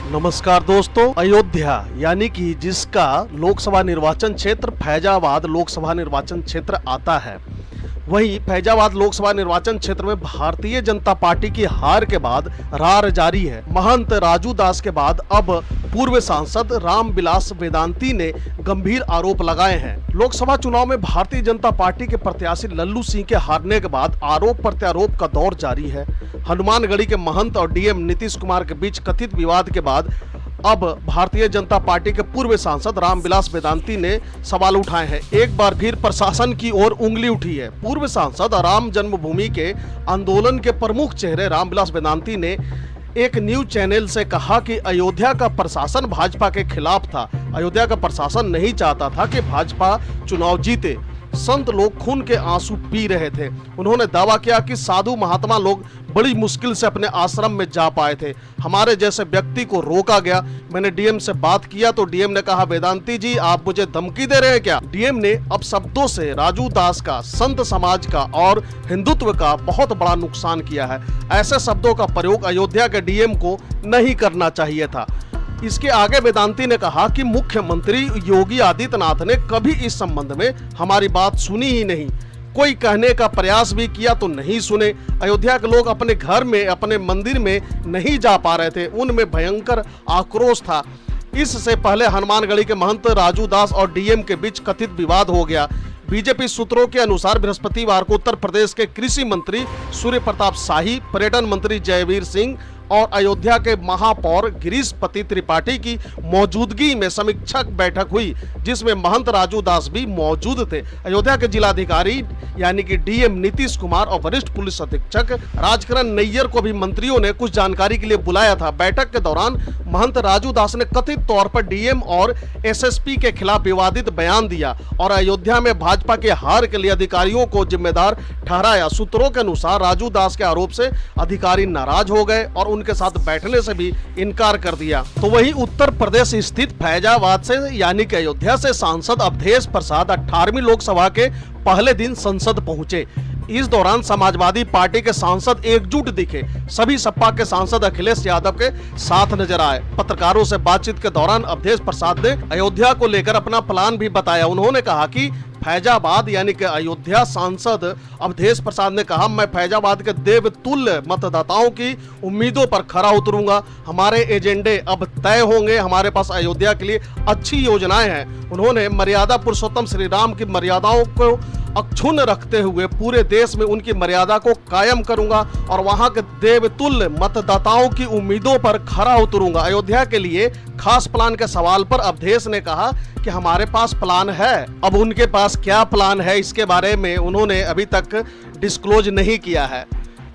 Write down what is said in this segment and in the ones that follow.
नमस्कार दोस्तों, अयोध्या यानी कि जिसका लोकसभा निर्वाचन क्षेत्र फैजाबाद लोकसभा निर्वाचन क्षेत्र आता है, वहीं फैजाबाद लोकसभा निर्वाचन क्षेत्र में भारतीय जनता पार्टी की हार के बाद रार जारी है। महंत राजू दास के बाद अब पूर्व सांसद रामविलास वेदांती ने गंभीर आरोप लगाए हैं। लोकसभा चुनाव में भारतीय जनता पार्टी के प्रत्याशी लल्लू सिंह के हारने के बाद आरोप प्रत्यारोप का दौर जारी है। हनुमानगढ़ी के महंत और डीएम नीतीश कुमार के बीच कथित विवाद के बाद अब भारतीय जनता पार्टी के पूर्व सांसद रामविलास वेदांती ने सवाल उठाए हैं। एक बार फिर प्रशासन की ओर उंगली उठी है। पूर्व सांसद राम जन्मभूमि के आंदोलन के प्रमुख चेहरे रामविलास वेदांती ने एक न्यूज चैनल से कहा कि अयोध्या का प्रशासन भाजपा के खिलाफ था। अयोध्या का प्रशासन नहीं चाहता था कि भाजपा चुनाव जीते। संत लोग खून के आंसू पी रहे थे। उन्होंने दावा किया कि साधु महात्मा लोग बड़ी मुश्किल से अपने आश्रम में जा पाए थे। हमारे जैसे व्यक्ति को रोका गया। मैंने डीएम से बात किया तो डीएम ने कहा, वेदांती जी आप मुझे धमकी दे रहे हैं क्या? डीएम ने अब शब्दों से राजू दास का, संत समाज का और हिंदुत्व का बहुत बड़ा नुकसान किया है। ऐसे शब्दों का प्रयोग अयोध्या के डीएम को नहीं करना चाहिए था। इसके आगे वेदांती ने कहा कि मुख्यमंत्री योगी आदित्यनाथ ने कभी इस संबंध में हमारी बात सुनी ही नहीं। कोई कहने का प्रयास भी किया तो नहीं सुने। अयोध्या के लोग अपने घर में, अपने मंदिर में नहीं जा पा रहे थे। उनमें भयंकर आक्रोश था। इससे पहले हनुमानगढ़ी के महंत राजू दास और डीएम के बीच कथित विवाद हो गया। बीजेपी सूत्रों के अनुसार बृहस्पतिवार को उत्तर प्रदेश के कृषि मंत्री सूर्य प्रताप शाही, पर्यटन मंत्री जयवीर सिंह और अयोध्या के महापौर गिरीशपति त्रिपाठी की मौजूदगी में समीक्षक बैठक हुई, जिसमें महंत राजू दास भी मौजूद थे। अयोध्या के जिलाधिकारी यानी कि डीएम नीतीश कुमार और वरिष्ठ पुलिस अधीक्षक राजकरण नैयर को भी मंत्रियों ने कुछ जानकारी के लिए बुलाया था। बैठक के दौरान महंत राजू दास ने कथित तौर पर डीएम और एसएसपी के खिलाफ विवादित बयान दिया और अयोध्या में भाजपा के हार के लिए अधिकारियों को जिम्मेदार ठहराया। सूत्रों के अनुसार राजू दास के आरोप से अधिकारी नाराज हो गए और उनके साथ बैठने से भी इनकार कर दिया। तो वहीं उत्तर प्रदेश स्थित फैजाबाद से यानी कि अयोध्या से सांसद अवधेश प्रसाद 18वीं लोकसभा के पहले दिन संसद पहुंचे। इस दौरान समाजवादी पार्टी के सांसद एकजुट दिखे। सभी सपा के सांसद अखिलेश यादव के साथ नजर आए। पत्रकारों से बातचीत के दौरान अवधेश प्रसाद ने अयोध्या को लेकर अपना प्लान भी बताया। उन्होंने कहा कि फैजाबाद यानी कि अयोध्या सांसद अवधेश प्रसाद ने कहा, मैं फैजाबाद के देवतुल्य मतदाताओं की उम्मीदों पर खरा उतरूंगा। हमारे एजेंडे अब तय होंगे। हमारे पास अयोध्या के लिए अच्छी योजनाएं हैं। उन्होंने मर्यादा पुरुषोत्तम श्री राम की मर्यादाओं को अक्षुण्ण रखते हुए पूरे देश में उनकी मर्यादा को कायम करूंगा और वहां के देवतुल्य मतदाताओं की उम्मीदों पर खरा उतरूंगा। अयोध्या के लिए खास प्लान के सवाल पर अवधेश ने कहा कि हमारे पास प्लान है। अब उनके पास क्या प्लान है इसके बारे में उन्होंने अभी तक डिस्क्लोज नहीं किया है।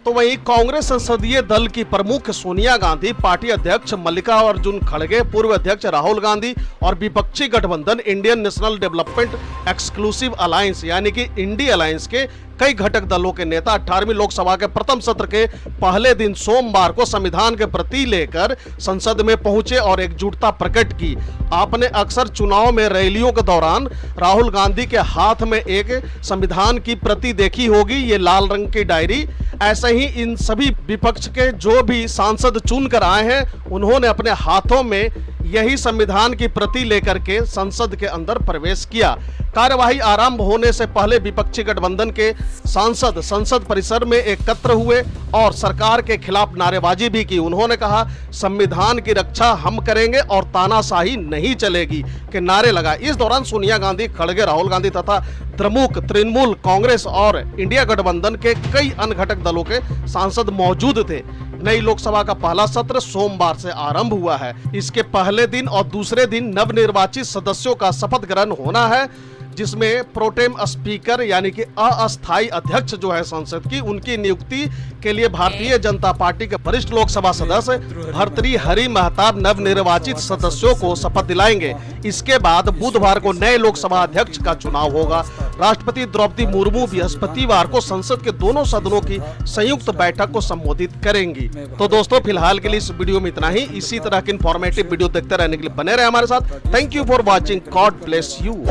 तो वहीं कांग्रेस संसदीय दल की प्रमुख सोनिया गांधी, पार्टी अध्यक्ष मल्लिकार्जुन खड़गे, पूर्व अध्यक्ष राहुल गांधी और विपक्षी गठबंधन Indian national development exclusive alliance यानी कि इंडी अलायंस के कई घटक दलों के नेता 18वीं लोकसभा के प्रथम सत्र के पहले दिन सोमवार को संविधान के प्रति लेकर संसद में पहुंचे और एकजुटता प्रकट की। आपने अक्सर चुनाव में रैलियों के दौरान राहुल गांधी के हाथ में एक संविधान की प्रति देखी होगी, ये लाल रंग की डायरी। ऐसे ही इन सभी विपक्ष के जो भी सांसद चुनकर आए हैं, उन्होंने अपने हाथों में यही संविधान की प्रति लेकर के संसद के अंदर प्रवेश किया। कार्यवाही आरंभ होने से पहले विपक्षी गठबंधन के सांसद संसद परिसर में एकत्र हुए और सरकार के खिलाफ नारेबाजी भी की। उन्होंने कहा, संविधान की रक्षा हम करेंगे और तानाशाही नहीं चलेगी के नारे लगाए। इस दौरान सोनिया गांधी, खड़गे, राहुल गांधी तथा द्रमुक, तृणमूल कांग्रेस और इंडिया गठबंधन के कई अन्य घटक दलों के सांसद मौजूद थे। नई लोकसभा का पहला सत्र सोमवार से आरंभ हुआ है। इसके पहले दिन और दूसरे दिन नवनिर्वाचित सदस्यों का शपथ ग्रहण होना है, जिसमें प्रोटेम स्पीकर यानी कि अस्थायी अध्यक्ष जो है संसद की, उनकी नियुक्ति के लिए भारतीय जनता पार्टी के वरिष्ठ लोकसभा सदस्य भर्तृहरि महताब नवनिर्वाचित सदस्यों को शपथ दिलाएंगे। इसके बाद बुधवार को नए लोकसभा अध्यक्ष का चुनाव होगा। राष्ट्रपति द्रौपदी मुर्मू बृहस्पतिवार को संसद के दोनों सदनों की संयुक्त बैठक को संबोधित करेंगी। तो दोस्तों, फिलहाल के लिए इस वीडियो में इतना ही। इसी तरह की इंफॉर्मेटिव वीडियो देखते रहने के लिए बने रहे हमारे साथ। Thank you for watching. God bless you.